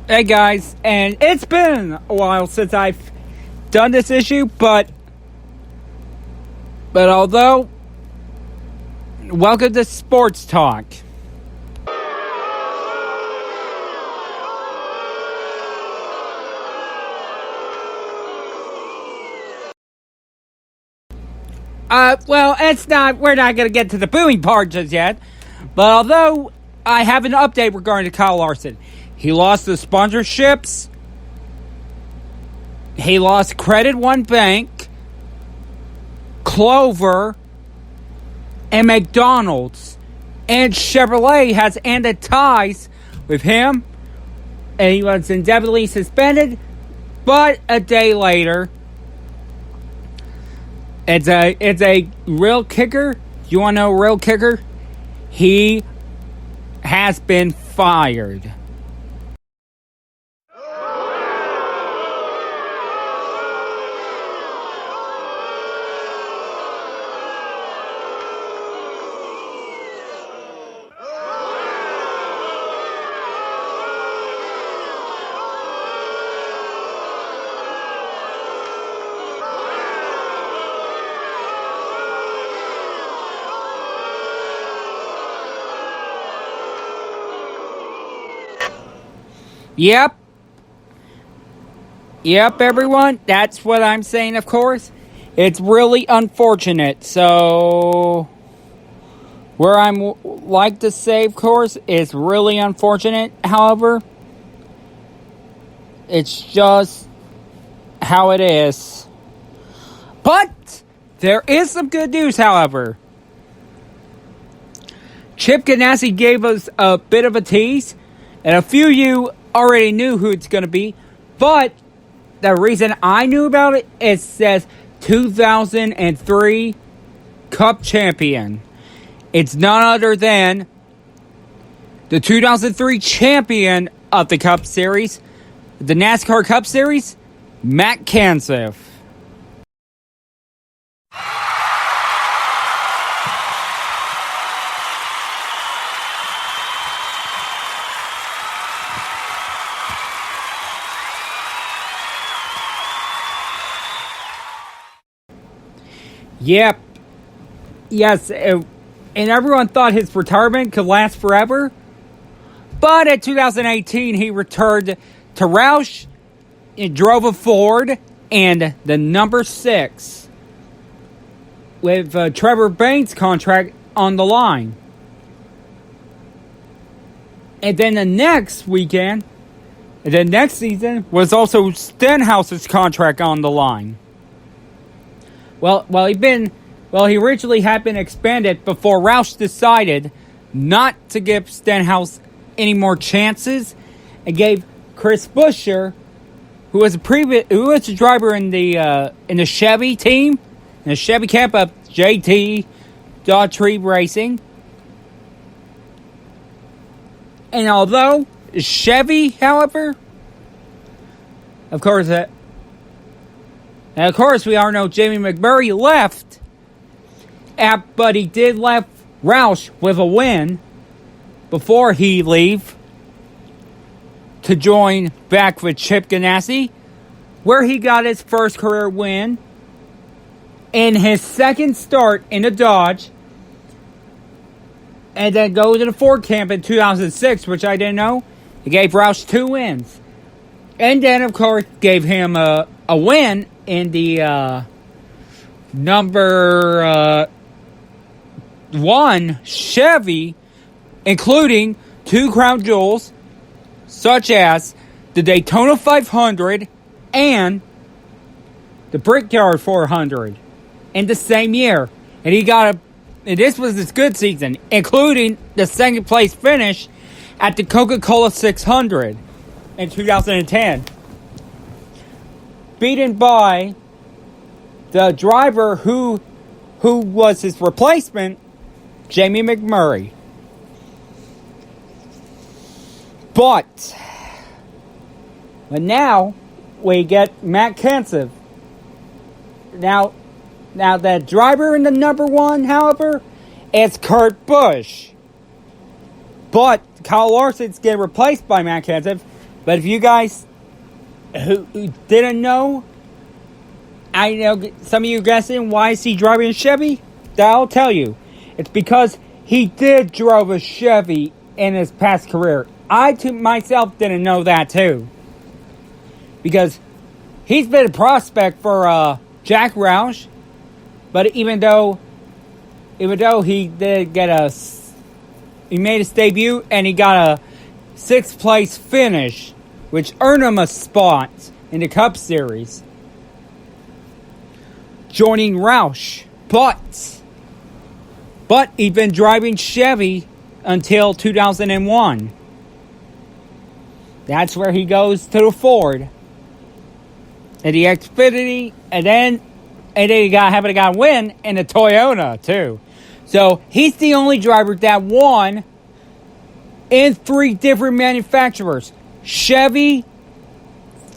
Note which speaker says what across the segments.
Speaker 1: Hey guys, and it's been a while since I've done this issue, but although, welcome to Sports Talk. We're not going to get to the booing part just yet, but although I have an update regarding to Kyle Larson. He lost the sponsorships. He lost Credit One Bank, Clover, and McDonald's. And Chevrolet has ended ties with him. And he was indefinitely suspended. But a day later, it's a real kicker. You want to know a real kicker? He has been fired. Yep, everyone. That's what I'm saying, of course. It's really unfortunate. So, where I'm like to say, of course, is really unfortunate. However, it's just how it is. But, there is some good news, however. Chip Ganassi gave us a bit of a tease. And a few of you already knew who it's going to be. But the reason I knew about it, it says 2003 Cup champion. It's none other than the 2003 champion of the Cup Series, the NASCAR Cup Series, Matt Kenseth. Yep. Yes, and everyone thought his retirement could last forever. But in 2018, he returned to Roush and drove a Ford and the number 6 with Trevor Bayne's contract on the line. And then the next season was also Stenhouse's contract on the line. He originally had been expanded before Roush decided not to give Stenhouse any more chances and gave Chris Buescher, who was a driver in the Chevy team, in the Chevy camp of JT Daughtry Racing. And although Chevy, however, of course, we all know Jamie McMurray left, but he did left Roush with a win before he leave to join back with Chip Ganassi, where he got his first career win in his second start in the Dodge, and then go to the Ford camp in 2006, which I didn't know. He gave Roush 2 wins, and then of course gave him a win in the number 1 Chevy, including 2 crown jewels, such as the Daytona 500 and the Brickyard 400 in the same year. And this was his good season, including the second place finish at the Coca-Cola 600 in 2010. Beaten by the driver who was his replacement, Jamie McMurray. But now we get Matt Kenseth. Now that driver in the number 1, however, is Kurt Busch. But Kyle Larson's getting replaced by Matt Kenseth, But if you guys who didn't know, I know some of you guessing why is he driving a Chevy? I'll tell you. It's because he did drive a Chevy in his past career. I myself didn't know that too. Because he's been a prospect for Jack Roush. But even though he did he made his debut and he got a 6th place finish, which earned him a spot in the Cup Series, joining Roush. But he'd been driving Chevy until 2001. That's where he goes to the Ford and the Xfinity, and then he happened to win in the Toyota too. So he's the only driver that won in 3 different manufacturers: Chevy,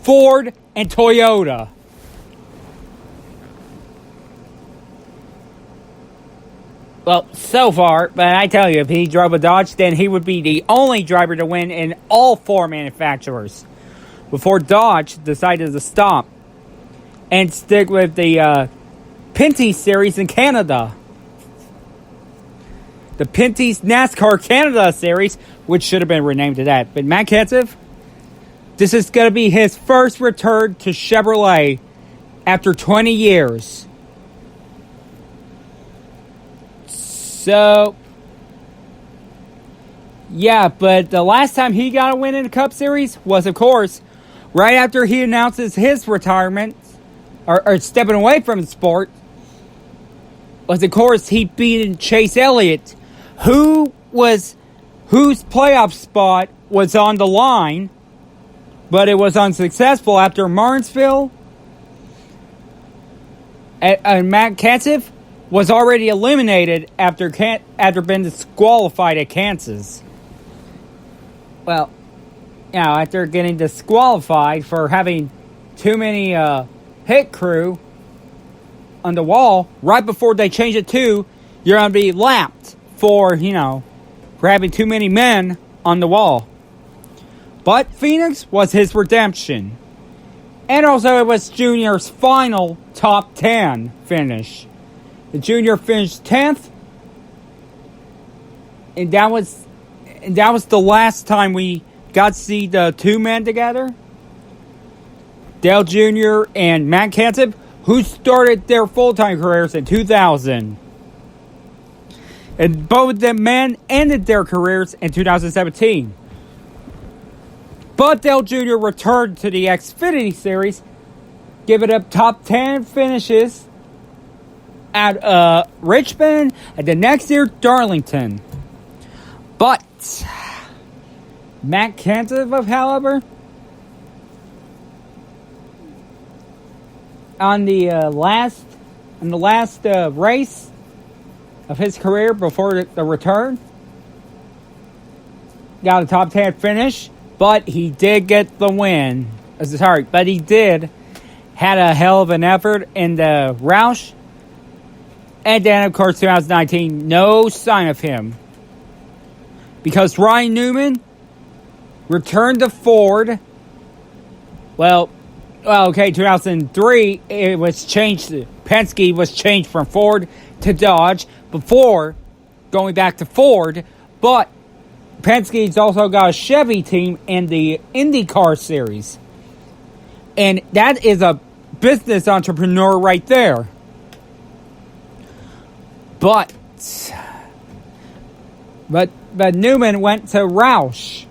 Speaker 1: Ford, and Toyota. Well, so far, but I tell you, if he drove a Dodge, then he would be the only driver to win in all 4 manufacturers, before Dodge decided to stop and stick with the Pinty's Series in Canada. The Pinty's NASCAR Canada Series, which should have been renamed to that. But Matt Kenseth, this is going to be his first return to Chevrolet after 20 years. So, yeah, but the last time he got a win in the Cup Series was, of course, right after he announces his retirement, or stepping away from the sport, was, of course, he beat Chase Elliott, whose playoff spot was on the line, but it was unsuccessful after Martinsville. And Matt Kenseth was already eliminated after being disqualified at Kansas. Well, after getting disqualified for having too many hit crew on the wall, right before they change it to, you're going to be lapped for having too many men on the wall. But Phoenix was his redemption. And also it was Junior's final top 10 finish. The Junior finished 10th, and that was the last time we got to see the 2 men together. Dale Jr. and Matt Kenseth, who started their full-time careers in 2000. And both the men ended their careers in 2017. But Dale Jr. returned to the Xfinity Series, giving up top 10 finishes at Richmond, and the next year, Darlington. But Matt Kenseth, however, on the last race of his career before the return, got a top 10 finish, but he did get the win. But he had a hell of an effort in the Roush. And then, of course, 2019, no sign of him. Because Ryan Newman returned to Ford. Well, 2003, it was changed. Penske was changed from Ford to Dodge before going back to Ford. But Penske's also got a Chevy team in the IndyCar Series. And that is a business entrepreneur right there. But Newman went to Roush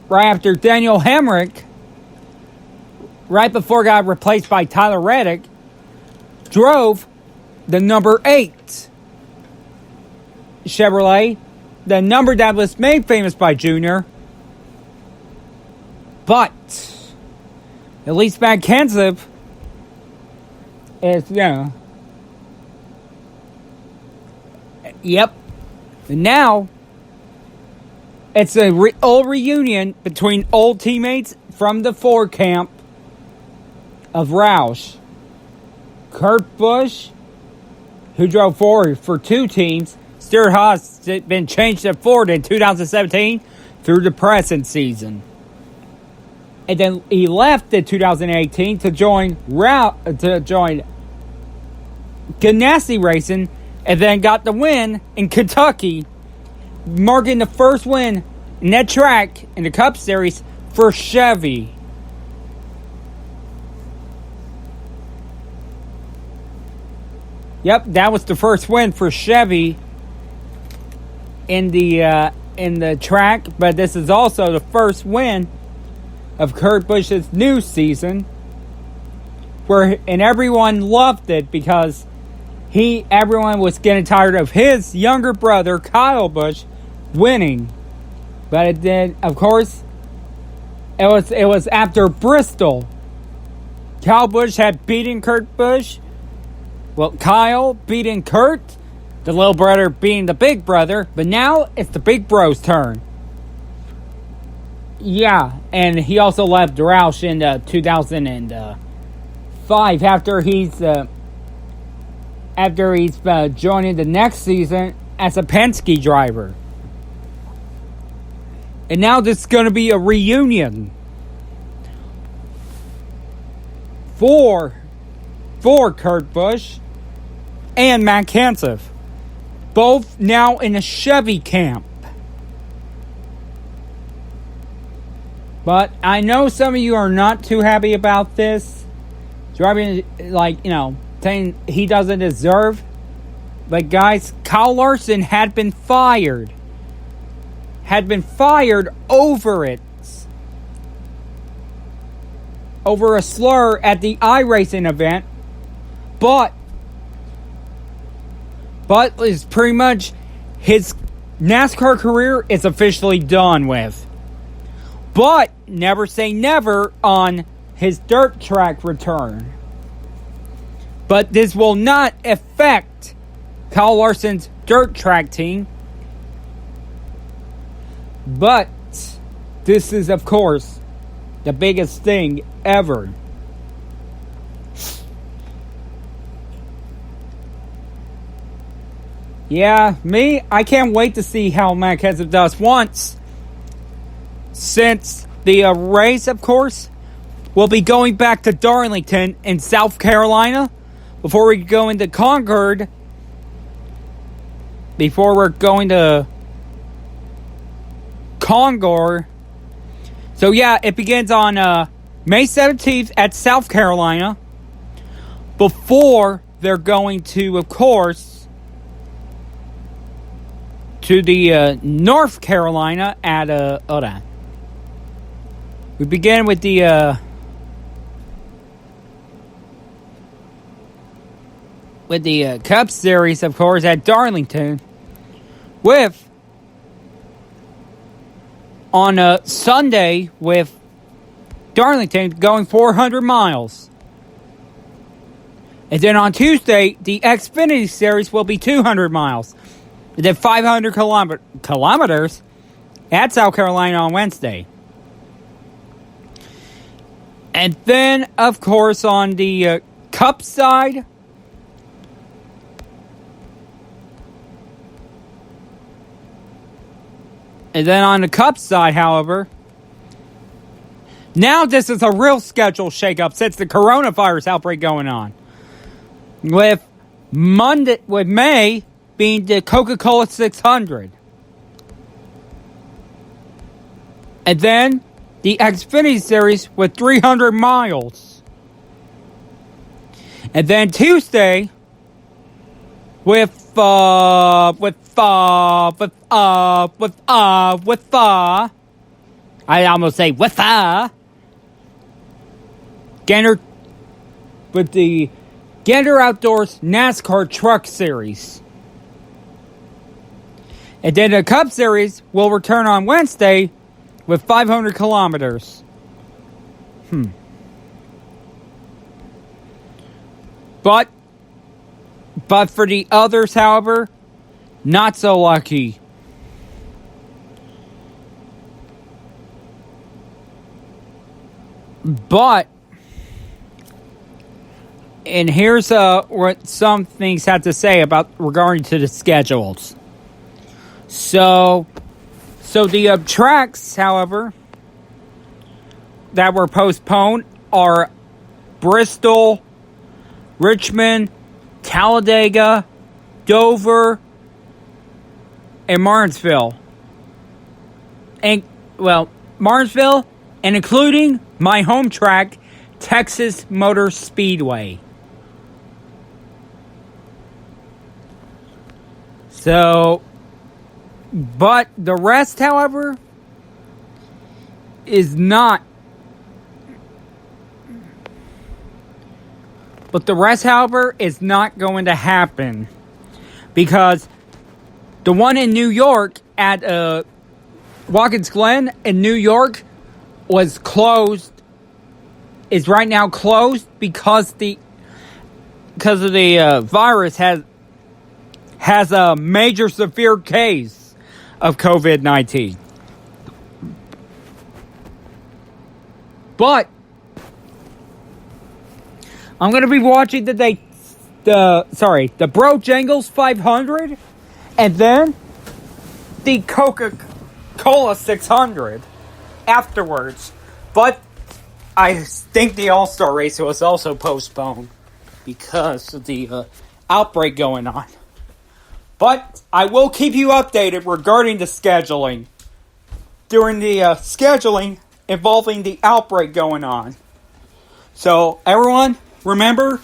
Speaker 1: right after Daniel Hemrick, right before he got replaced by Tyler Reddick, drove the number 8 Chevrolet, the number that was made famous by Junior. But at least Matt Kenseth is, yep. And now it's a old reunion between old teammates from the Ford camp of Roush. Kurt Busch, who drove Ford for 2 teams. Stuart Haas had been changed to Ford in 2017 through the present season. And then he left in 2018 to join Ganassi Racing, and then got the win in Kentucky, marking the first win in that track in the Cup Series for Chevy. Yep, that was the first win for Chevy in the track, but this is also the first win of Kurt Busch's new season, and everyone loved it because everyone was getting tired of his younger brother Kyle Busch winning. But it did, of course, it was after Bristol. Kyle Busch had beaten Kurt Busch. Well, Kyle beating Kurt, the little brother being the big brother, but now it's the big bro's turn. Yeah, and he also left Roush in 2005 after he's joining the next season as a Penske driver. And now this is going to be a reunion for Kurt Busch and Matt Kenseth, both now in a Chevy camp. But I know some of you are not too happy about this. Driving, saying he doesn't deserve. But guys, Kyle Larson had been fired. Over it. Over a slur at the iRacing event. But is pretty much his NASCAR career is officially done with. But never say never on his dirt track return. But this will not affect Kyle Larson's dirt track team. But this is, of course, the biggest thing ever. Yeah, I can't wait to see how Matt Kenseth does once. Since the race, of course, will be going back to Darlington in South Carolina before we go into Concord. Before we're going to Concord. So yeah, it begins on May 17th at South Carolina. Before they're going to, of course, to the North Carolina at hold on. We begin with the Cup Series, of course, at Darlington, with on Sunday with Darlington going 400 miles. And then on Tuesday, the Xfinity Series will be 200 miles. And then 500 kilometers at South Carolina on Wednesday. And then, of course, on the Cup side, however, now this is a real schedule shakeup since the coronavirus outbreak going on. With May being the Coca-Cola 600. And then the Xfinity Series with 300 miles. And then Tuesday with I almost say Gander with the Gander Outdoors NASCAR Truck Series. And then the Cup Series will return on Wednesday with 500 kilometers. But for the others, however, not so lucky. But, and here's what some things have to say about regarding to the schedules. So So the tracks, however, that were postponed are Bristol, Richmond, Talladega, Dover, and Martinsville. And, well, Martinsville, and including my home track, Texas Motor Speedway. So, but the rest, however, is not. But the rest, however, is not going to happen. Because the one in New York at Watkins Glen in New York was closed. Is right now closed because of the virus has a major severe case of COVID-19. But I'm going to be watching the Bojangles 500 and then the Coca-Cola 600 afterwards. But I think the All-Star race was also postponed because of the outbreak going on. But I will keep you updated regarding the scheduling during the scheduling involving the outbreak going on. So, everyone, remember,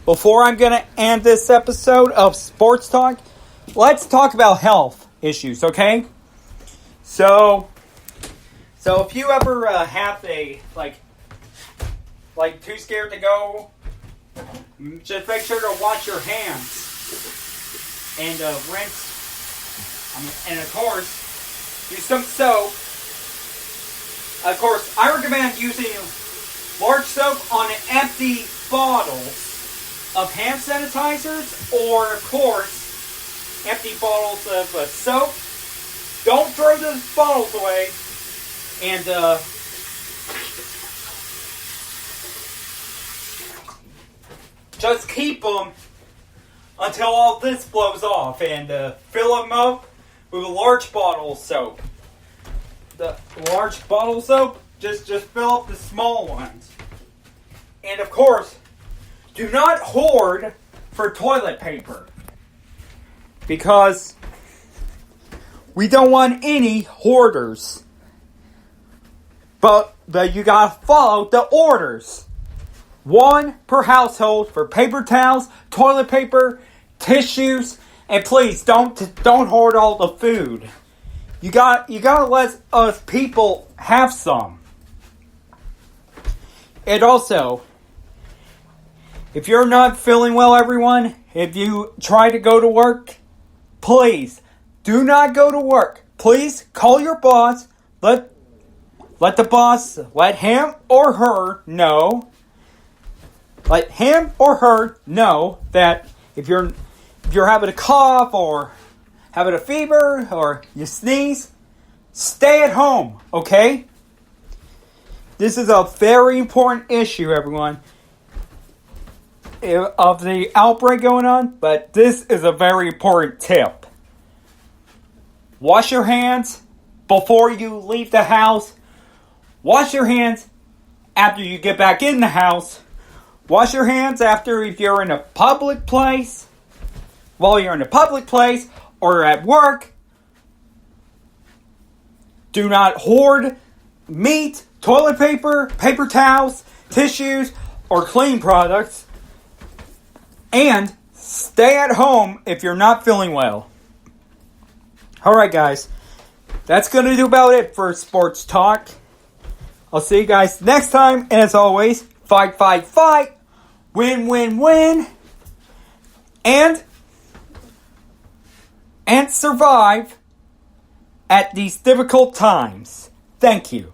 Speaker 1: before I'm going to end this episode of Sports Talk, let's talk about health issues, okay? So if you ever have a, like too scared to go, just make sure to wash your hands and rinse, and of course, use some soap. Of course, I recommend using large soap on empty bottles of hand sanitizers, or of course, empty bottles of soap. Don't throw those bottles away, and just keep them until all this blows off, and fill them up with a large bottle of soap. The large bottle of soap, just fill up the small ones. And of course, do not hoard for toilet paper, because we don't want any hoarders. But you gotta follow the orders. 1 per household for paper towels, toilet paper, tissues, and please don't hoard all the food. You gotta let us people have some. And also, if you're not feeling well, everyone, if you try to go to work, please do not go to work. Please call your boss. Let the boss, let him or her know. Let him or her know that if you're having a cough or having a fever or you sneeze, stay at home, okay? This is a very important issue, everyone, of the outbreak going on, but this is a very important tip. Wash your hands before you leave the house. Wash your hands after you get back in the house. Wash your hands after if you're in a public place, while you're in a public place or at work. Do not hoard meat, toilet paper, paper towels, tissues, or cleaning products. And stay at home if you're not feeling well. Alright, guys. That's going to do about it for Sports Talk. I'll see you guys next time. And as always, fight, fight, fight. Win, win, win. And survive at these difficult times. Thank you.